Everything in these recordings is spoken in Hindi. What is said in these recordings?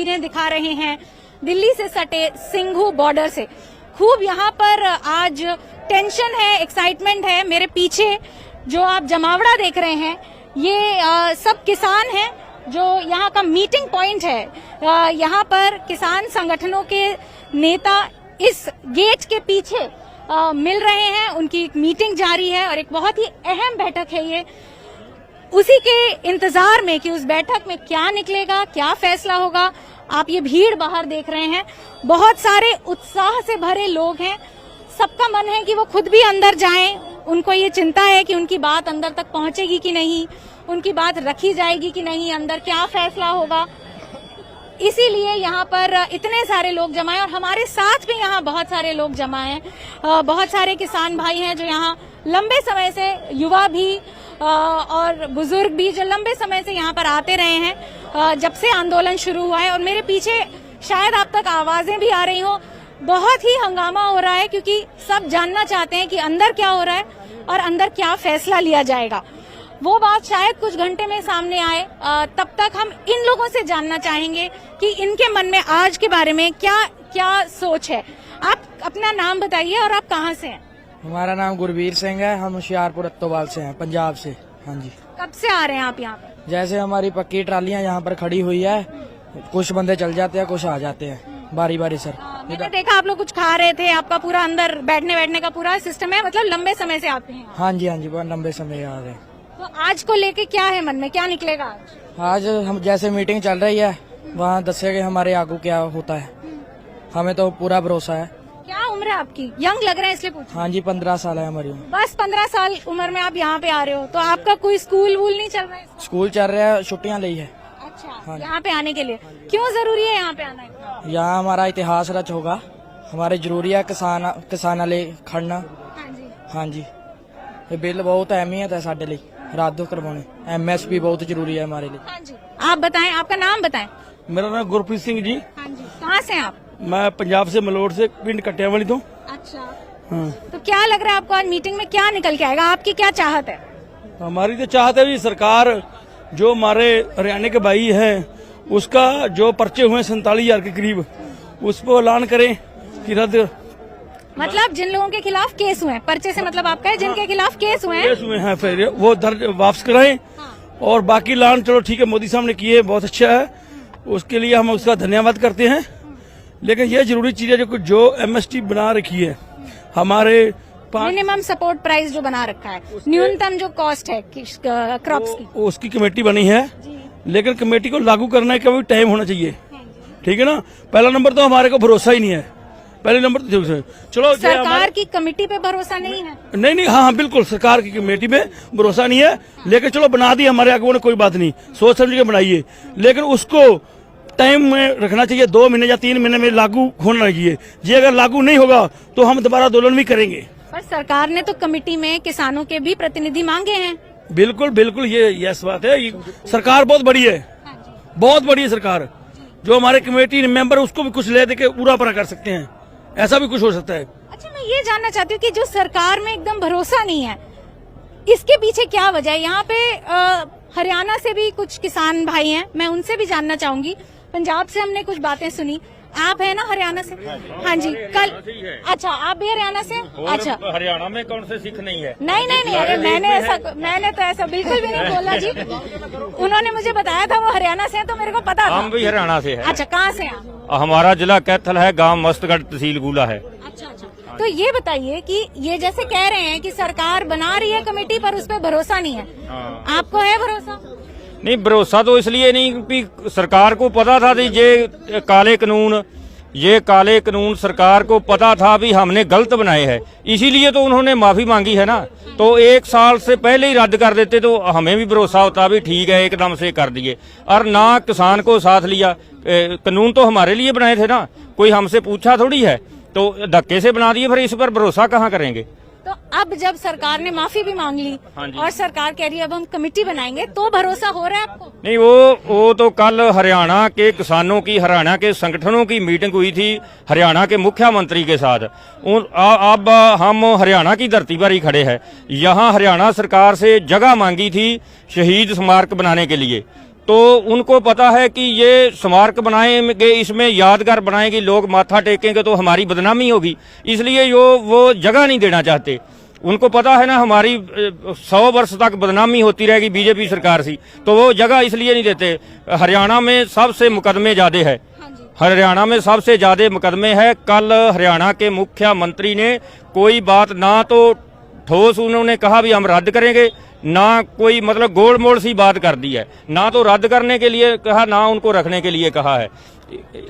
तस्वीरें दिखा रहे हैं दिल्ली से सटे सिंघू बॉर्डर से। खूब यहाँ पर आज टेंशन है, एक्साइटमेंट है। मेरे पीछे जो आप जमावड़ा देख रहे हैं ये सब किसान हैं जो यहाँ का मीटिंग पॉइंट है। यहाँ पर किसान संगठनों के नेता इस गेट के पीछे मिल रहे हैं, उनकी मीटिंग जारी है और एक बहुत ही अहम बैठक है ये। उसी के इंतजार में कि उस बैठक में क्या निकलेगा, क्या फैसला होगा। आप ये भीड़ बाहर देख रहे हैं, बहुत सारे उत्साह से भरे लोग हैं। सबका मन है कि वो खुद भी अंदर जाएं। उनको ये चिंता है कि उनकी बात अंदर तक पहुंचेगी कि नहीं, उनकी बात रखी जाएगी कि नहीं, अंदर क्या फैसला होगा। इसीलिए यहाँ पर इतने सारे लोग जमा हैं और हमारे साथ भी यहाँ बहुत सारे लोग जमा हैं। बहुत सारे किसान भाई हैं जो यहाँ लंबे समय से, युवा भी और बुजुर्ग भी, जो लंबे समय से यहाँ पर आते रहे हैं जब से आंदोलन शुरू हुआ है। और मेरे पीछे शायद आप तक आवाजें भी आ रही हो, बहुत ही हंगामा हो रहा है क्योंकि सब जानना चाहते हैं कि अंदर क्या हो रहा है और अंदर क्या फैसला लिया जाएगा। वो बात शायद कुछ घंटे में सामने आए। तब तक हम इन लोगों से जानना चाहेंगे कि इनके मन में आज के बारे में क्या क्या सोच है। आप अपना नाम बताइए और आप कहाँ से हैं? हमारा नाम गुरबीर सिंह है, हम होशियारपुर अत्तोवाल से हैं, पंजाब से। हाँ जी। कब से आ रहे हैं आप यहाँ पर? जैसे हमारी पक्की ट्रालियाँ यहाँ पर खड़ी हुई है, कुछ बंदे चल जाते हैं, कुछ आ जाते हैं बारी बारी। सर मैंने देखा आप लोग कुछ खा रहे थे, आपका पूरा अंदर बैठने का पूरा सिस्टम है, मतलब लंबे समय से आते हैं? हाँ जी, हाँ जी, बहुत लंबे समय आ रहे हैं। तो आज को लेके क्या है मन में, क्या निकलेगा आज? हम जैसे मीटिंग चल रही है वहाँ दसेगा हमारे आगू क्या होता है, हमें तो पूरा भरोसा है। क्या उम्र है आपकी? यंग लग रहा है इसलिए पूछ। हाँ जी, 15 साल है हमारी उम्र। बस 15 साल उम्र में आप यहाँ पे आ रहे हो, तो आपका कोई स्कूल वूल नहीं चल रहा है? स्कूल चल रहा है, छुट्टियाँ ली है। अच्छा, हाँ। यहाँ पे आने के लिए क्यों जरूरी है यहाँ पे आना? यहाँ हमारा इतिहास रच होगा, हमारे जरूरी है किसान ले खड़ना। हाँ जी, ये बिल बहुत अहमियत है साडे लिए, रद्द करवाने। MSP बहुत जरूरी है हमारे लिए। हाँ जी। आप बताएं, आपका नाम बताएं। मेरा नाम गुरप्रीत सिंह जी। हाँ जी। कहाँ से हैं आप? मैं पंजाब से, मलोट से, पिंड कटियावाली तो। अच्छा। हाँ। तो क्या लग रहा है आपको आज मीटिंग में क्या निकल के आएगा? आपकी क्या चाहत है? हमारी तो चाहत है भी सरकार जो हमारे हरियाणा के भाई हैं उसका जो पर्चे हुए 47,000 के करीब, उस पर ऐलान करें कि रद्द। मतलब जिन लोगों के खिलाफ केस हुए हैं, पर्चे से मतलब आपका है जिनके खिलाफ केस हुए हैं, फिर वो दर्ज वापस कराएं। और बाकी ऐलान चलो ठीक है, मोदी साहब ने किए, बहुत अच्छा है, उसके लिए हम उसका धन्यवाद करते हैं। लेकिन ये जरूरी चीज है जो MSP बना रखी है, हमारे मिनिमम सपोर्ट प्राइस जो बना रखा है, न्यूनतम जो कॉस्ट है क्रॉप्स की, उसकी कमेटी बनी है। लेकिन कमेटी को लागू करने का भी टाइम होना चाहिए, ठीक है ना। पहला नंबर तो हमारे को भरोसा ही नहीं है, पहले नंबर तो चलो सरकार की कमेटी पे भरोसा नहीं है। नहीं, हाँ बिल्कुल, सरकार की कमेटी पे भरोसा नहीं है। लेकिन चलो बना दी हमारे आगुओं ने, कोई बात नहीं, सोच समझ के बनाइए। लेकिन उसको टाइम में रखना चाहिए, 2 महीने या 3 महीने में लागू होना चाहिए। ये अगर लागू नहीं होगा तो हम दोबारा आंदोलन भी करेंगे। पर सरकार ने तो कमेटी में किसानों के भी प्रतिनिधि मांगे हैं। बिल्कुल बिल्कुल, ये बात है। सरकार बहुत बड़ी है, बहुत बड़ी है सरकार। जो हमारे कमेटी मेंबर उसको भी कुछ ले दे के पूरा पूरा कर सकते हैं, ऐसा भी कुछ हो सकता है। अच्छा, मैं ये जानना चाहती हूँ कि जो सरकार में एकदम भरोसा नहीं है, इसके पीछे क्या वजह है? यहाँ पे हरियाणा से भी कुछ किसान भाई हैं, मैं उनसे भी जानना चाहूंगी। पंजाब से हमने कुछ बातें सुनी, आप है ना हरियाणा से? हाँ जी। कल अच्छा, आप भी हरियाणा से? अच्छा, हरियाणा में कौन से सिख नहीं है? नहीं, अरे मैंने तो ऐसा बिल्कुल भी नहीं बोला जी। उन्होंने मुझे बताया था वो हरियाणा से हैं, तो मेरे को पता था। हम भी हरियाणा से हैं। अच्छा, कहाँ से हैं? हमारा जिला कैथल है, गांव मस्तगढ़, तहसील गुला है। अच्छा। तो ये बताइए कि ये जैसे कह रहे हैं कि सरकार बना रही है कमेटी पर उस पर भरोसा नहीं है, आपको है भरोसा? नहीं, भरोसा तो इसलिए नहीं कि सरकार को पता था कि ये काले कानून सरकार को पता था भी हमने गलत बनाए हैं, इसीलिए तो उन्होंने माफी मांगी है ना। तो 1 साल से पहले ही रद्द कर देते तो हमें भी भरोसा होता भी ठीक है, एकदम से कर दिए। और ना किसान को साथ लिया, कानून तो हमारे लिए बनाए थे ना, कोई हमसे पूछा थोड़ी है, तो धक्के से बना दिए, फिर इस पर भरोसा कहाँ करेंगे। तो अब जब सरकार ने माफी भी मांग ली और सरकार कह रही है अब हम कमेटी बनाएंगे, तो भरोसा हो रहा है आपको? नहीं, वो तो कल हरियाणा के किसानों की, हरियाणा के संगठनों की मीटिंग हुई थी हरियाणा के मुख्यमंत्री के साथ। अब हम हरियाणा की धरती पर ही खड़े हैं। यहाँ हरियाणा सरकार से जगह मांगी थी शहीद स्मारक बनाने के लिए, तो उनको पता है कि ये स्मारक बनाएंगे, इसमें यादगार बनाएंगे, लोग माथा टेकेंगे तो हमारी बदनामी होगी, इसलिए वो जगह नहीं देना चाहते। उनको पता है ना हमारी 100 वर्ष तक बदनामी होती रहेगी बीजेपी सरकार से, तो वो जगह इसलिए नहीं देते। हरियाणा में सबसे मुकदमे ज्यादा है, हरियाणा में सबसे ज्यादा मुकदमे है। कल हरियाणा के मुख्यमंत्री ने कोई बात ना तो ठोस उन्होंने कहा भी हम रद्द करेंगे, ना कोई मतलब गोल मोड़ सी बात कर दी है, ना तो रद्द करने के लिए कहा ना उनको रखने के लिए कहा है।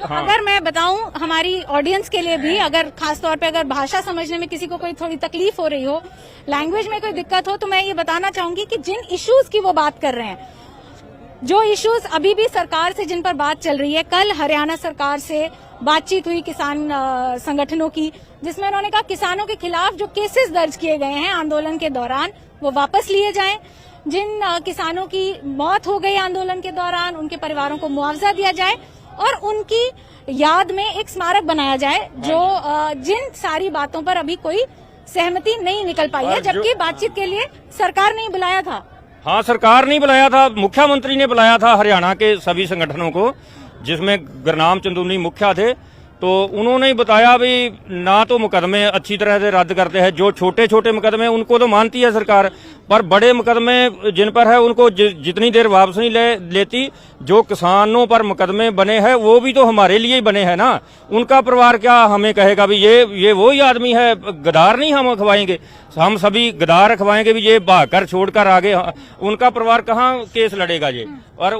हाँ। अगर मैं बताऊं हमारी ऑडियंस के लिए भी, अगर खास तौर पे अगर भाषा समझने में किसी को कोई थोड़ी तकलीफ हो रही हो, लैंग्वेज में कोई दिक्कत हो, तो मैं ये बताना चाहूंगी कि जिन इश्यूज की वो बात कर रहे हैं, जो इश्यूज अभी भी सरकार से जिन पर बात चल रही है, कल हरियाणा सरकार से बातचीत हुई किसान संगठनों की, जिसमें उन्होंने कहा किसानों के खिलाफ जो केसेस दर्ज किए गए हैं आंदोलन के दौरान वो वापस लिए जाएं। जिन किसानों की मौत हो गई आंदोलन के दौरान उनके परिवारों को मुआवजा दिया जाए और उनकी याद में एक स्मारक बनाया जाए। जो जिन सारी बातों पर अभी कोई सहमति नहीं निकल पाई है, जबकि बातचीत के लिए सरकार ने बुलाया था। हाँ, सरकार ने बुलाया था, मुख्यमंत्री ने बुलाया था हरियाणा के सभी संगठनों को, जिसमें गुरनाम चंदूनी मुखिया थे। तो उन्होंने बताया भी ना तो मुकदमे अच्छी तरह से रद्द करते हैं, जो छोटे छोटे मुकदमे उनको तो मानती है सरकार, पर बड़े मुकदमे जिन पर है उनको जितनी देर वापस नहीं लेती। जो किसानों पर मुकदमे बने हैं वो भी तो हमारे लिए ही बने हैं ना, उनका परिवार क्या हमें कहेगा भी ये वही आदमी है, गद्दार नहीं हम खवाएंगे, हम सभी गद्दार खवाएंगे भी ये भागकर छोड़कर आगे, उनका परिवार कहाँ केस लड़ेगा ये। और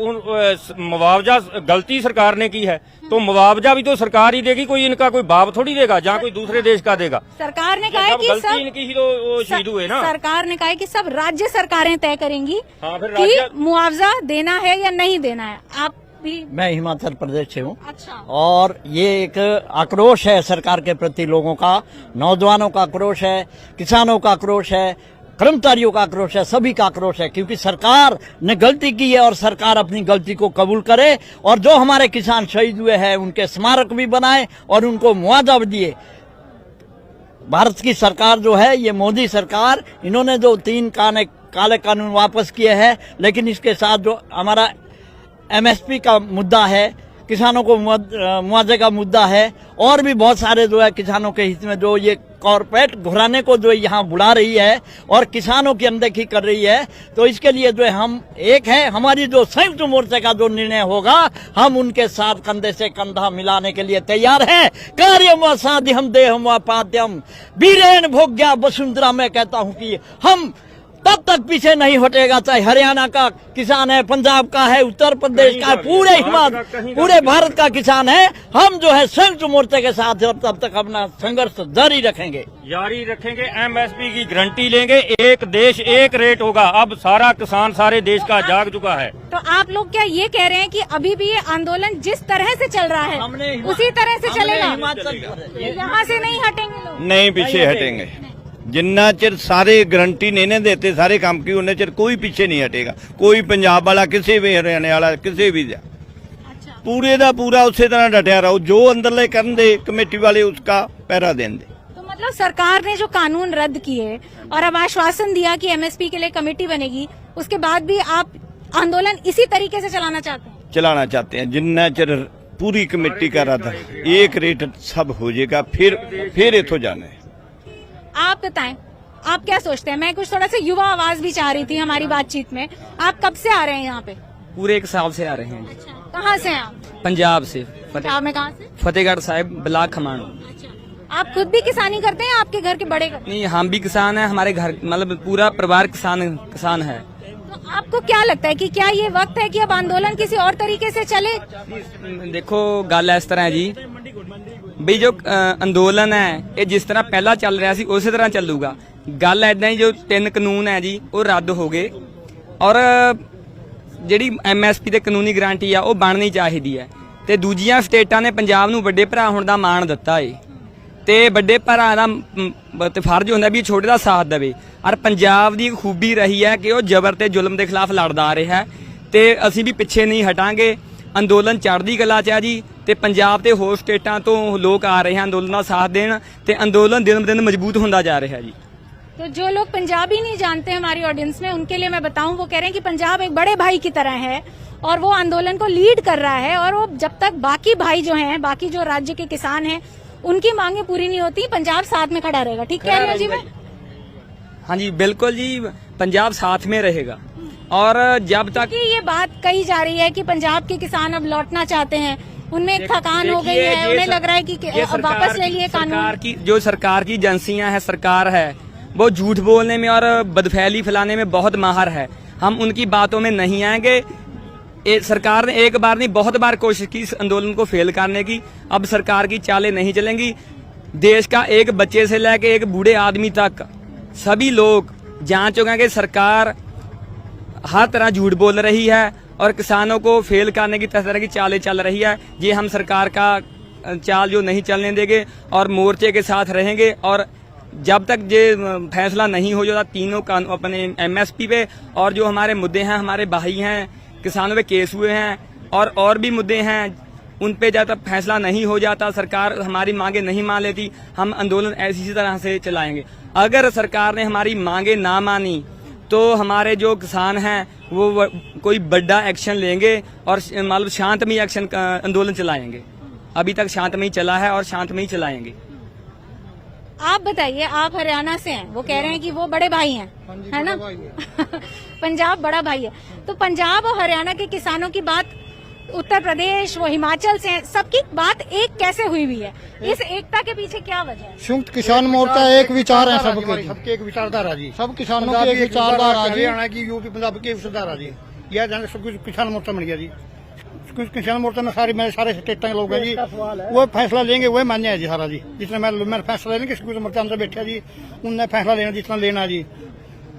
मुआवजा गलती सरकार ने की है तो मुआवजा भी तो सरकार ही देगी, कोई इनका कोई बाप थोड़ी देगा जहाँ कोई दूसरे देश का देगा। सरकार ने कहा है कि गलती इनकी ही तो शहीद हुए ना। सरकार ने कहा है कि सब राज्य सरकारें तय करेंगी हाँ, फिर कि मुआवजा देना है या नहीं देना है। आप भी? मैं हिमाचल प्रदेश से हूँ। अच्छा। और ये एक आक्रोश है सरकार के प्रति लोगों का, नौजवानों का आक्रोश है, किसानों का आक्रोश है, कर्मचारियों का आक्रोश है, सभी का आक्रोश है, क्योंकि सरकार ने गलती की है और सरकार अपनी गलती को कबूल करे और जो हमारे किसान शहीद हुए हैं उनके स्मारक भी बनाए और उनको मुआवजा भी दिए। भारत की सरकार जो है, ये मोदी सरकार, इन्होंने जो 3 काले कानून वापस किए हैं, लेकिन इसके साथ जो हमारा MSP का मुद्दा है, किसानों को मुआवजे का मुद्दा है, और भी बहुत सारे जो है किसानों के हित में जो ये कॉर्पोरेट घुराने को जो यहाँ बुला रही है और किसानों की अनदेखी कर रही है, तो इसके लिए जो है हम एक है, हमारी जो संयुक्त मोर्चे का जो निर्णय होगा हम उनके साथ कंधे से कंधा मिलाने के लिए तैयार हैं। कार्यम साध्यम देहम पाद्यम वीरेन भोग्या वसुंधरा। मैं कहता हूँ कि हम तब तक पीछे नहीं हटेगा, चाहे हरियाणा का किसान है, पंजाब का है, उत्तर प्रदेश का है, पूरे हिमाचल, पूरे भारत का किसान है, हम जो है संयुक्त मोर्चे के साथ तब तक अपना संघर्ष जारी रखेंगे। MSP की गारंटी लेंगे, एक देश एक रेट होगा। अब सारा किसान सारे देश का जाग चुका है। तो आप लोग क्या ये कह रहे हैं कि अभी भी ये आंदोलन जिस तरह से चल रहा है उसी तरह से चलेगा, यहाँ से नहीं हटेंगे लोग? नहीं पीछे हटेंगे, जिन्ना चिर सारे गारंटी नहीं देते सारे काम की, उन्ने चिर कोई पीछे नहीं हटेगा। कोई पंजाब वाला, किसी भी हरियाणे वाला, किसी भी जा, पूरे का पूरा उसी तरह डटिया रहो। जो अंदरले करन दे कमेटी वाले उसका पहरा दें दे। तो मतलब सरकार ने जो कानून रद्द किए और अब आश्वासन दिया कि MSP के लिए कमेटी बनेगी, उसके बाद भी आप आंदोलन इसी तरीके से चलाना चाहते हैं? चलाना चाहते हैं, जिन्ना चिर पूरी कमेटी का रद्द एक रेट सब हो जाएगा, फिर इथों जाना है। आप बताएं, आप क्या सोचते हैं? मैं कुछ थोड़ा सा युवा आवाज भी चाह रही थी हमारी बातचीत में। आप कब से आ रहे हैं यहाँ पे? पूरे 1 साल से आ रहे हैं। अच्छा, कहाँ से हैं आप? पंजाब से। पंजाब में कहाँ से? फतेहगढ़ साहिब, ब्लाक खमाणु। अच्छा, आप खुद भी किसानी करते हैं? आपके घर के बड़े करते हैं? नहीं, हम भी किसान हैं, हमारे घर मतलब पूरा परिवार किसान है। तो आपको क्या लगता है कि क्या ये वक्त है कि अब आंदोलन किसी और तरीके से चले? देखो गल इस तरह है जी, भी जो अंदोलन है ये जिस तरह पहला चल रहा सी उसी तरह ਚੱਲੂਗਾ। ਗੱਲ ਐਦਾਂ ਹੀ ਜੋ 3 ਕਾਨੂੰਨ ਹੈ ਜੀ ਉਹ ਰੱਦ ਹੋ ਗਏ ਔਰ ਜਿਹੜੀ MSP ਤੇ ਕਾਨੂੰਨੀ ਗਾਰੰਟੀ ਆ ਉਹ ਬਣਨੀ ਚਾਹੀਦੀ ਹੈ ਤੇ ਦੂਜੀਆਂ ਸਟੇਟਾਂ ਨੇ ਪੰਜਾਬ ਨੂੰ ਵੱਡੇ ਭਰਾ ਹੋਣ ਦਾ ਮਾਣ ਦਿੱਤਾ ਏ ਤੇ ਵੱਡੇ ਭਰਾ ਦਾ ਫਰਜ਼ ਹੁੰਦਾ ਵੀ ਛੋਟੇ ਦਾ ਸਾਥ ਦੇਵੇ ਔਰ ਪੰਜਾਬ ਦੀ ਖੂਬੀ ਰਹੀ ਹੈ ਕਿ ਉਹ ਜ਼ਬਰ ਤੇ ਜ਼ੁਲਮ ਦੇ ਖਿਲਾਫ ਲੜਦਾ ਆ ਰਿਹਾ ਤੇ ਅਸੀਂ ਵੀ ਪਿੱਛੇ ਨਹੀਂ ਹਟਾਂਗੇ। ਅੰਦੋਲਨ ਚੜ੍ਹਦੀ ਕਲਾ 'ਚ ਆ ਜੀ ਤੇ ਪੰਜਾਬ ਤੇ ਹੋਰ ਸਟੇਟਾਂ ਤੋਂ ਲੋਕ ਆ ਰਹੇ ਹਨ ਅੰਦੋਲਨ ਦਾ ਸਾਥ ਦੇਣ ਤੇ ਅੰਦੋਲਨ ਦਿਨ ਬ ਦਿਨ ਮਜ਼ਬੂਤ ਹੁੰਦਾ ਜਾ ਰਿਹਾ ਜੀ। तो जो लोग पंजाबी नहीं जानते हमारी ऑडियंस में, उनके लिए मैं बताऊं, वो कह रहे हैं कि पंजाब एक बड़े भाई की तरह है और वो आंदोलन को लीड कर रहा है, और वो जब तक बाकी भाई जो हैं, बाकी जो राज्य के किसान हैं, उनकी मांगे पूरी नहीं होती, पंजाब साथ में खड़ा रहेगा। ठीक कह रही हूं जी मैं? हाँ जी बिल्कुल जी, पंजाब साथ में रहेगा। और जब तक कि ये बात कही जा रही है कि पंजाब के किसान अब लौटना चाहते हैं, उनमें एक थकान हो गई है, उन्हें लग रहा है कि अब वापस ले लिए कानून। सरकार की एजेंसियां हैं, सरकार है, वो झूठ बोलने में और बदफैली फैलाने में बहुत माहिर है। हम उनकी बातों में नहीं आएंगे। सरकार ने एक बार नहीं बहुत बार कोशिश की इस आंदोलन को फेल करने की। अब सरकार की चालें नहीं चलेंगी। देश का एक बच्चे से लेके एक बूढ़े आदमी तक सभी लोग जान चुके हैं कि सरकार हर तरह झूठ बोल रही है और किसानों को फेल करने की तरह की चालें चल रही है। ये हम सरकार का चाल जो नहीं चलने देंगे और मोर्चे के साथ रहेंगे। और जब तक ये फैसला नहीं हो जाता तीनों अपने MSP पे और जो हमारे मुद्दे हैं, हमारे भाई हैं, किसानों पे केस हुए हैं और भी मुद्दे हैं, उन पे जब तक फैसला नहीं हो जाता, सरकार हमारी मांगे नहीं मान लेती, हम आंदोलन ऐसी तरह से चलाएंगे। अगर सरकार ने हमारी मांगे ना मानी तो हमारे जो किसान हैं वो कोई बड़ा एक्शन लेंगे और मतलब शांतमय एक्शन आंदोलन चलाएंगे। अभी तक शांतमय चला है और शांतमय चलाएंगे। आप बताइए, आप हरियाणा से हैं, वो कह रहे हैं कि वो बड़े भाई हैं, है ना? पंजाब बड़ा भाई है, तो पंजाब और हरियाणा के किसानों की बात, उत्तर प्रदेश, वो हिमाचल से हैं, सबकी बात एक कैसे हुई हुई है? इस एकता के पीछे क्या वजह है? संयुक्त किसान मोर्चा एक विचार है सबके एक विचारधारा जी, सब किसानों की एक विचारधारा, हरियाणा की, यूपी, पंजाब की एक विचारधारा जी। यह जाने सब कुछ किसान मोर्चा बन गया जी। किसान मोर्चा में मेरे सारे स्टेट के लोग हैं जी, वो फैसला लेंगे, वही मान्य है जी सारा जी। जितना मैं फैसला लेंगे, किसी मोर्चा अंदर बैठा जी, उनने फैसला लेना जितना लेना जी,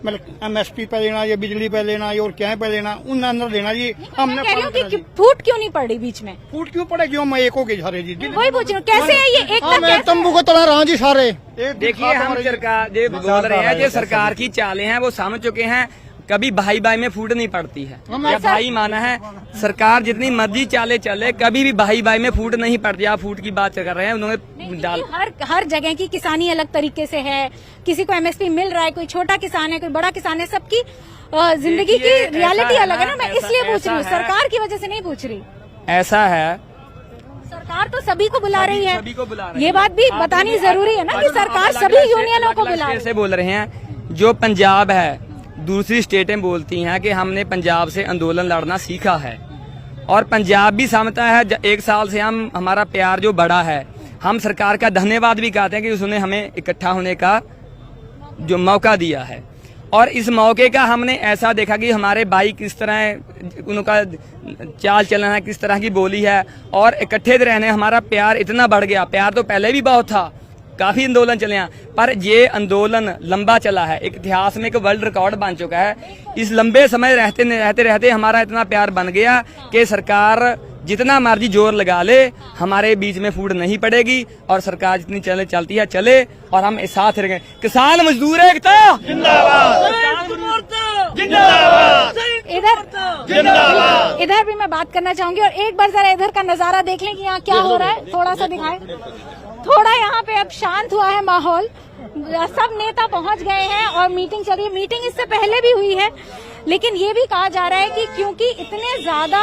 मतलब MSP पे लेना या बिजली पे लेना या और क्या पे लेना, उन अंदर लेना जी। हमने कह रही हूँ कि फूट क्यों नहीं पड़ी बीच में? फूट क्यों पड़े, क्यों मैं एक हो गए सारे जी। वही पूछ रही हूँ, कैसे है ये एकता? मैं तंबू को तला रहा जी सारे। देखिए, हम सरकार जो बोल रहे हैं, जो सरकार की चालें हैं वो समझ चुके हैं। कभी भाई भाई में फूट नहीं पड़ती है। जब भाई माना है, सरकार जितनी मर्जी चाले चले, कभी भी भाई भाई में फूट नहीं पड़ती। आप फूट की बात कर रहे हैं, उन्होंने डाल हर जगह की किसानी अलग तरीके से है। किसी को MSP मिल रहा है, कोई छोटा किसान है, कोई बड़ा किसान है, सबकी जिंदगी की रियलिटी अलग है ना। मैं इसलिए पूछ रही हूँ, सरकार की वजह से नहीं पूछ रही। ऐसा है, सरकार तो सभी को बुला रही है, ये बात भी बतानी जरूरी है ना कि सरकार सभी यूनियनों को बुला रही है। बोल रहे हैं जो पंजाब है, दूसरी स्टेटें बोलती हैं कि हमने पंजाब से आंदोलन लड़ना सीखा है और पंजाब भी समझता है। 1 साल से हमारा प्यार जो बड़ा है, हम सरकार का धन्यवाद भी कहते हैं कि उसने हमें इकट्ठा होने का जो मौका दिया है। और इस मौके का हमने ऐसा देखा कि हमारे भाई किस तरह उनका चाल चलन है, किस तरह की बोली है, और इकट्ठे रहने हमारा प्यार इतना बढ़ गया। प्यार तो पहले भी बहुत था, काफी आंदोलन चले हैं, पर ये आंदोलन लंबा चला है, एक इतिहास में एक वर्ल्ड रिकॉर्ड बन चुका है। इस लंबे समय रहते हमारा इतना प्यार बन गया कि सरकार जितना मर्जी जोर लगा ले, हमारे बीच में फूट नहीं पड़ेगी और सरकार जितनी चलती है चले और हम इस साथ रहेंगे। किसान मजदूर एकता जिंदाबाद, इधर भी मैं बात करना चाहूंगी और एक बार जरा इधर का नजारा देख लें कि यहाँ क्या हो रहा है, थोड़ा सा दिखाएं। थोड़ा यहाँ पे अब शांत हुआ है माहौल, सब नेता पहुंच गए हैं और मीटिंग चल रही है। मीटिंग इससे पहले भी हुई है, लेकिन ये भी कहा जा रहा है कि क्योंकि इतने ज्यादा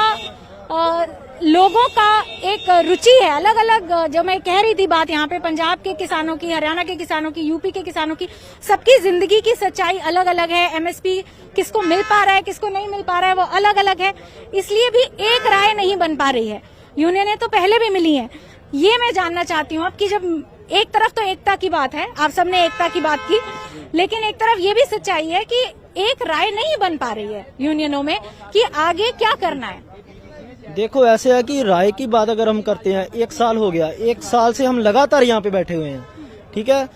लोगों का एक रुचि है, अलग अलग, जो मैं कह रही थी बात, यहाँ पे पंजाब के किसानों की, हरियाणा के किसानों की, यूपी के किसानों की, सबकी जिंदगी की सच्चाई अलग अलग है। MSP किसको मिल पा रहा है, किसको नहीं मिल पा रहा है, वो अलग अलग है, इसलिए भी एक राय नहीं बन पा रही है। यूनियनें तो पहले भी मिली हैं। ये मैं जानना चाहती हूँ अब कि जब एक तरफ तो एकता की बात है, आप सबने एकता की बात की, लेकिन एक तरफ ये भी सच्चाई है कि एक राय नहीं बन पा रही है यूनियनों में कि आगे क्या करना है। देखो, ऐसे है कि राय की बात अगर हम करते हैं, 1 साल हो गया, 1 साल से हम लगातार यहाँ पे बैठे हुए हैं, ठीक है,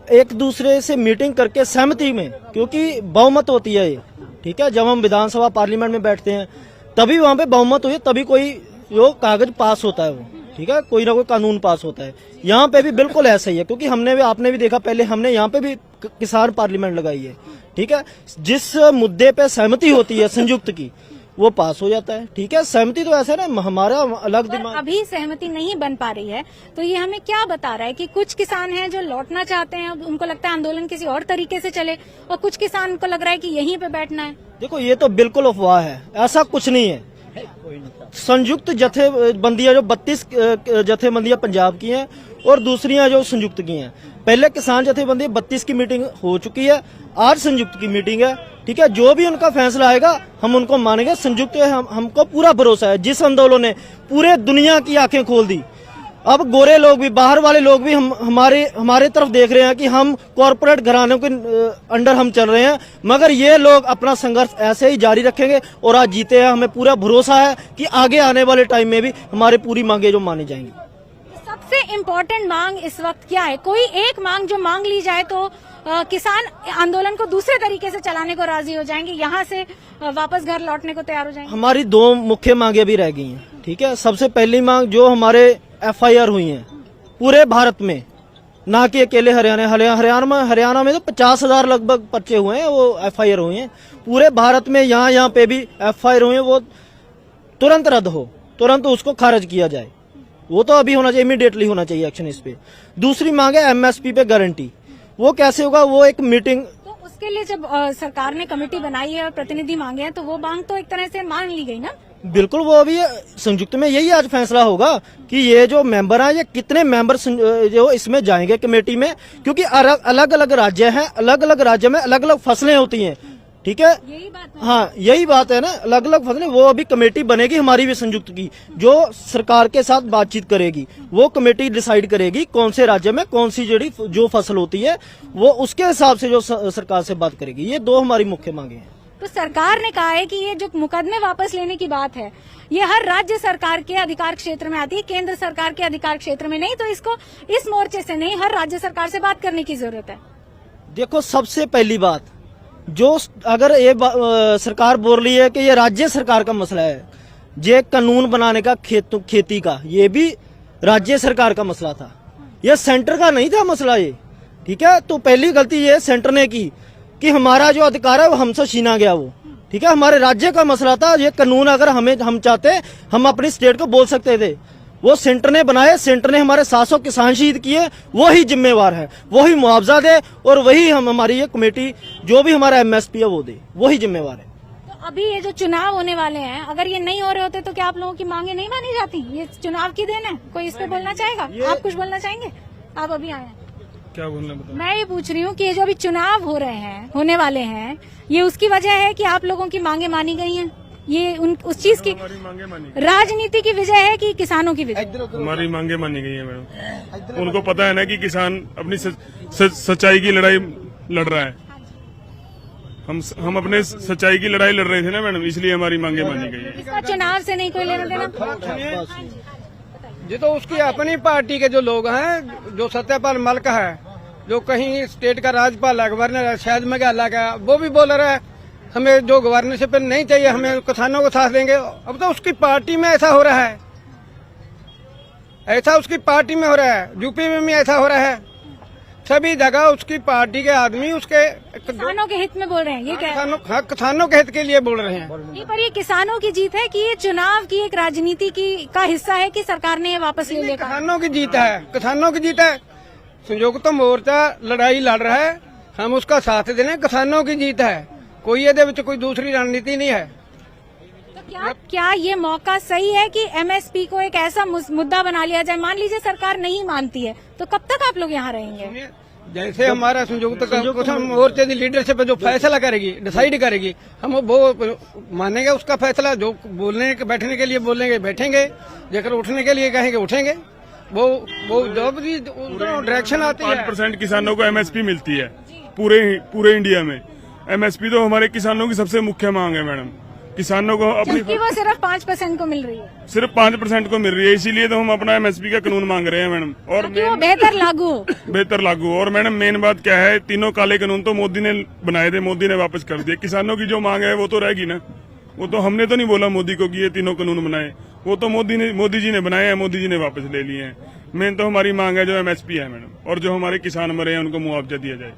एक दूसरे से मीटिंग करके सहमति में, क्योंकि बहुमत होती है ये, ठीक है, जब हम विधानसभा पार्लियामेंट में बैठते हैं तभी वहाँ पे बहुमत हुई, तभी कोई जो कागज पास होता है वो, ठीक है, कोई ना कोई कानून पास होता है। यहाँ पे भी बिल्कुल ऐसा ही है, क्योंकि आपने भी देखा, पहले हमने यहाँ पे भी किसान पार्लियामेंट लगाई है, ठीक है। जिस मुद्दे पे सहमति होती है संयुक्त की, वो पास हो जाता है। ठीक है, सहमति तो ऐसा ना हमारा अलग पर दिमाग। अभी सहमति नहीं बन पा रही है, तो ये हमें क्या बता रहा है कि कुछ किसान हैं जो लौटना चाहते हैं, अब उनको लगता है आंदोलन किसी और तरीके से चले, और कुछ किसान को लग रहा है कि यहीं पे बैठना है। देखो ये तो बिल्कुल अफवाह है, ऐसा कुछ नहीं है। संयुक्त जथेबंदियां जो 32 जथेबंदियां पंजाब की हैं और दूसरियां जो संयुक्त की हैं। पहले किसान जथेबंदी 32 की मीटिंग हो चुकी है, आज संयुक्त की मीटिंग है। ठीक है, जो भी उनका फैसला आएगा हम उनको मानेंगे। संयुक्त है, हमको पूरा भरोसा है। जिस आंदोलन ने पूरे दुनिया की आंखें खोल दी, अब गोरे लोग भी, बाहर वाले लोग भी हमारे तरफ देख रहे हैं कि हम कॉरपोरेट घरानों के अंडर हम चल रहे हैं, मगर ये लोग अपना संघर्ष ऐसे ही जारी रखेंगे और आज जीते हैं। हमें पूरा भरोसा है कि आगे आने वाले टाइम में भी हमारी पूरी मांगे जो मानी जाएंगी। सबसे इम्पोर्टेंट मांग इस वक्त क्या है? कोई एक मांग जो मांग ली जाए तो किसान आंदोलन को दूसरे तरीके से चलाने को राजी हो जाएंगे, यहाँ से वापस घर लौटने को तैयार हो जाएंगे। हमारी 2 मुख्य मांगे भी रह गई हैं। ठीक है, सबसे पहली मांग जो हमारे FIR हुई हैं पूरे भारत में, ना कि अकेले हरियाणा में तो 50,000 लगभग पर्चे हुए हैं, वो FIR हुए हैं। पूरे भारत में यहाँ पे भी FIR हुए हैं, वो तुरंत रद्द हो, तुरंत उसको खारिज किया जाए। वो तो अभी होना चाहिए, इमीडिएटली होना चाहिए एक्शन इस पे। दूसरी मांग है MSP पे गारंटी। वो कैसे होगा? वो एक मीटिंग, तो उसके लिए जब सरकार ने कमेटी बनाई है और प्रतिनिधि मांगे हैं, तो वो मांग तो एक तरह से मान ली गई ना। बिल्कुल, वो अभी संयुक्त में यही आज फैसला होगा कि ये जो मेंबर हैं, ये कितने मेंबर जो इसमें जाएंगे कमेटी में, क्योंकि अलग अलग राज्य हैं, अलग अलग राज्य में अलग अलग फसलें होती हैं। ठीक है, यही बात है। हाँ यही बात है ना, अलग अलग फसलें। वो अभी कमेटी बनेगी हमारी भी संयुक्त की, जो सरकार के साथ बातचीत करेगी। वो कमेटी डिसाइड करेगी कौन से राज्य में कौन सी जो फसल होती है, वो उसके हिसाब से जो सरकार से बात करेगी। ये 2 हमारी मुख्य मांगे हैं। तो सरकार ने कहा है कि ये जो मुकदमे वापस लेने की बात है, ये हर राज्य सरकार के अधिकार क्षेत्र में आती है, केंद्र सरकार के अधिकार क्षेत्र में नहीं। तो इसको इस मोर्चे से नहीं, हर राज्य सरकार से बात करने की जरूरत है। देखो, सबसे पहली बात, जो अगर ये सरकार बोल रही है कि ये राज्य सरकार का मसला है, ये कानून बनाने का खेती का, ये भी राज्य सरकार का मसला था, ये सेंटर का नहीं था मसला ये। ठीक है, तो पहली गलती ये सेंटर ने की कि हमारा जो अधिकार है वो हमसे छीना गया। वो ठीक है, हमारे राज्य का मसला था। ये कानून अगर हम चाहते, हम अपनी स्टेट को बोल सकते थे। वो सेंटर ने बनाए, सेंटर ने हमारे 700 किसान शहीद किए, वो ही जिम्मेवार है, वही मुआवजा दे और वही हमारी ये कमेटी जो भी हमारा MSP है वो दे, वही जिम्मेवार है। तो अभी ये जो चुनाव होने वाले हैं, अगर ये नहीं हो रहे होते तो क्या आप लोगों की मांगे नहीं मानी जाती? ये चुनाव की देन है। कोई इस पे बोलना चाहेगा? आप कुछ बोलना चाहेंगे? आप अभी आए हैं, क्या बोलना बताओ? मैं ये पूछ रही हूँ कि ये जो अभी चुनाव हो रहे हैं, होने वाले हैं, ये उसकी वजह है कि आप लोगों की मांगे मानी गई हैं? ये उस चीज की मांगे मानी, राजनीति की विजय है कि किसानों की विजय? हमारी मांगे मानी गई है मैडम। उनको पता है ना कि किसान अपनी सच्चाई की लड़ाई लड़ रहा है। हम अपने सच्चाई की लड़ाई लड़ रहे थे ना मैडम, इसलिए हमारी मांगे मानी गई है। इसका चुनाव से नहीं कोई लेना देना। ये तो उसकी अपनी पार्टी के जो लोग हैं, जो सत्यपाल मलिक है, जो कहीं स्टेट का राज्यपाल है, गवर्नर है, शायद मेघालय का, वो भी बोल रहा है हमें जो गवर्नरशिप नहीं चाहिए, हमें किसानों को साथ देंगे। अब तो उसकी पार्टी में ऐसा हो रहा है, ऐसा उसकी पार्टी में हो रहा है, यूपी में भी ऐसा हो रहा है, सभी जगह उसकी पार्टी के आदमी उसके किसानों के हित में बोल रहे हैं। ये क्या है? किसानों के हित के लिए बोल रहे हैं। नहीं, पर ये किसानों की जीत है कि ये चुनाव की एक राजनीति की का हिस्सा है कि सरकार ने ये वापस ले लिया? किसानों की जीत है, किसानों की जीत है। संयुक्त क्या लड़ाई लड़ रहा है, हम उसका साथ देने, किसानों की जीत है। कोई ये कोई दूसरी रणनीति नहीं है। तो क्या ये मौका सही है कि MSP को एक ऐसा मुद्दा बना लिया जाए? मान लीजिए सरकार नहीं मानती है, तो कब तक आप लोग यहाँ रहेंगे? जैसे हमारा संयुक्त मोर्चे की लीडरशिप जो फैसला करेगी, डिसाइड करेगी, हम वो मानेंगे उसका फैसला। जो बोलने बैठने के लिए बोलेंगे बैठेंगे, जेकर उठने के लिए कहेंगे उठेंगे। वो जो भी डायरेक्शन आती है। 5% किसानों को MSP मिलती है पूरे इंडिया में। MSP तो हमारे किसानों की सबसे मुख्य मांग है मैडम। किसानों को अपनी वो सिर्फ 5% को मिल रही है, सिर्फ 5% को मिल रही है, इसीलिए तो हम अपना MSP का कानून मांग रहे हैं मैडम। और वो बेहतर लागू हो। और मैडम मेन बात क्या है, तीनों काले कानून तो मोदी ने बनाए थे, मोदी ने वापस कर दिए। किसानों की जो मांग है वो तो रहेगी ना। वो तो हमने तो नहीं बोला मोदी को कि ये तीनों कानून बनाए, वो तो मोदी जी ने बनाए हैं, मोदी जी ने वापस ले लिए हैं। मेन तो हमारी मांग है जो MSP है मैडम, और जो हमारे किसान मरे हैं उनको मुआवजा दिया जाए।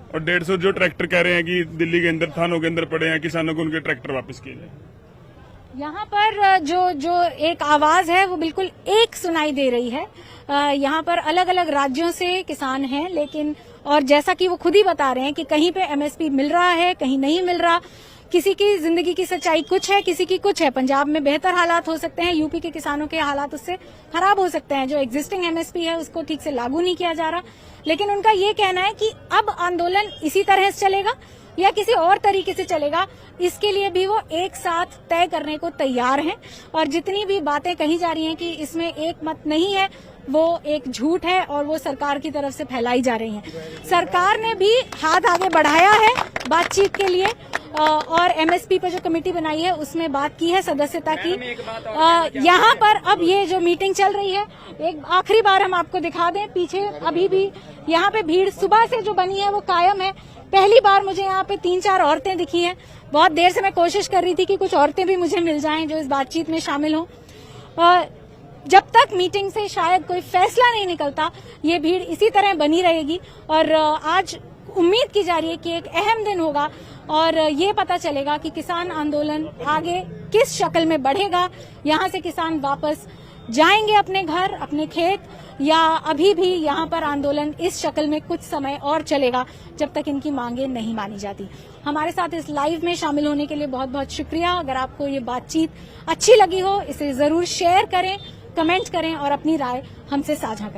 और 150 जो ट्रैक्टर कह रहे हैं कि दिल्ली के अंदर थानों के अंदर पड़े हैं, किसानों को उनके ट्रैक्टर वापस किए जाए। यहाँ पर जो एक आवाज है वो बिल्कुल एक सुनाई दे रही है। यहाँ पर अलग अलग राज्यों से किसान हैं, लेकिन और जैसा कि वो खुद ही बता रहे हैं कि कहीं पे एमएसपी मिल रहा है, कहीं नहीं मिल रहा। किसी की जिंदगी की सच्चाई कुछ है, किसी की कुछ है। पंजाब में बेहतर हालात हो सकते हैं, यूपी के किसानों के हालात उससे खराब हो सकते हैं। जो एग्जिस्टिंग एमएसपी है उसको ठीक से लागू नहीं किया जा रहा, लेकिन उनका ये कहना है कि अब आंदोलन इसी तरह से चलेगा या किसी और तरीके से चलेगा, इसके लिए भी वो एक साथ तय करने को तैयार हैं। और जितनी भी बातें कही जा रही हैं कि इसमें एक मत नहीं है, वो एक झूठ है और वो सरकार की तरफ से फैलाई जा रही हैं। सरकार ने भी हाथ आगे बढ़ाया है बातचीत के लिए और एमएसपी पर जो कमेटी बनाई है उसमें बात की है सदस्यता की। यहाँ पर अब ये जो मीटिंग चल रही है, एक आखिरी बार हम आपको दिखा दें, पीछे अभी भी यहाँ पे भीड़ सुबह से जो बनी है वो कायम है। पहली बार मुझे यहाँ पे 3-4 औरतें दिखी हैं। बहुत देर से मैं कोशिश कर रही थी कि कुछ औरतें भी मुझे मिल जाएं जो इस बातचीत में शामिल हों। जब तक मीटिंग से शायद कोई फैसला नहीं निकलता, ये भीड़ इसी तरह बनी रहेगी। और आज उम्मीद की जा रही है कि एक अहम दिन होगा और ये पता चलेगा कि किसान आंदोलन आगे किस शक्ल में बढ़ेगा। यहाँ से किसान वापस जाएंगे अपने घर, अपने खेत, या अभी भी यहाँ पर आंदोलन इस शक्ल में कुछ समय और चलेगा जब तक इनकी मांगे नहीं मानी जाती। हमारे साथ इस लाइव में शामिल होने के लिए बहुत बहुत शुक्रिया। अगर आपको ये बातचीत अच्छी लगी हो, इसे जरूर शेयर करें, कमेंट करें और अपनी राय हमसे साझा करें।